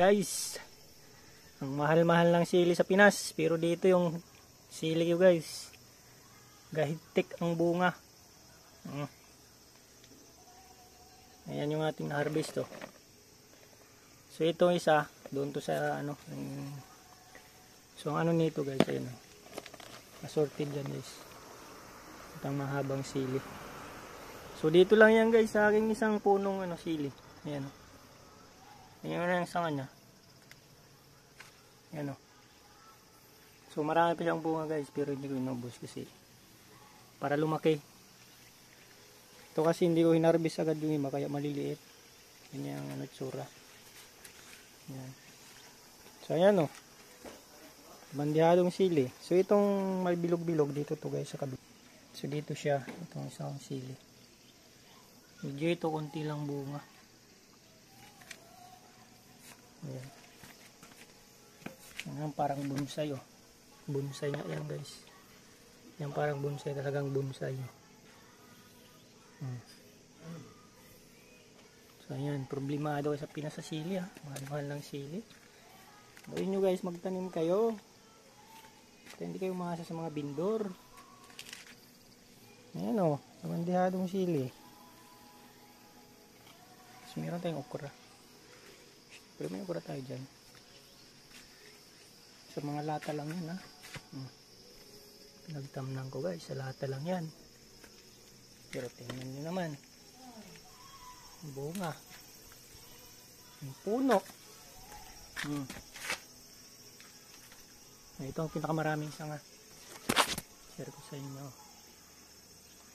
Guys, ang mahal-mahal ng sili sa Pinas, pero dito yung sili ko guys, gahitik ang bunga. Ayan yung ating harvest to. So ito isa, doon to sa ano. So ang ano nito guys, ayun. Assorted yan guys. Itang mahabang sili. So dito lang yan guys sa aking isang punong ano sili. Ayan o. Ayan na yung sanga niya. Ayan o. So marami pa siyang bunga guys, pero hindi ko inubos kasi para lumaki. Ito kasi hindi ko hinarbis agad yung iba kaya maliliit. Yan yung ano tsura. Ayan. So ayan o. Bandihadong sili. So itong may bilog-bilog dito to guys sa kabila. So dito siya, itong isang sili. Medyo ito konti lang bunga. Ayan. Yan parang bonsai oh. Bonsai nga yan guys. Yan parang bonsai, talagang bonsai. So ayan, problemado sa Pinas sa sili ha. Mahal-mahal ng sili. Gawin nyo guys, magtanim kayo. Kaya hindi kayo maasa sa mga bindor. Ayan o, bandihadong sili. So meron tayong okra. Pero may okra tayo dyan. Sa mga lata lang yan ha. Pinagtamnan ko guys, sa lata lang yan. Pero tingnan nyo naman. Bunga. Yung puno. Ito ang pinakamaraming sanga. Share ko sa inyo.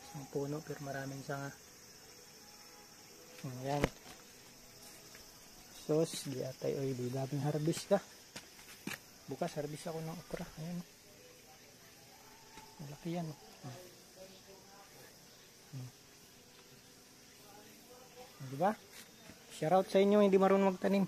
Isang puno pero maraming sanga. Ayan. Sos, di atay oy, di daming harvest ka. Bukas harvest ako ng okra. Ayan. Malaki yan. Diba? Shoutout sa inyo hindi marunong magtanim.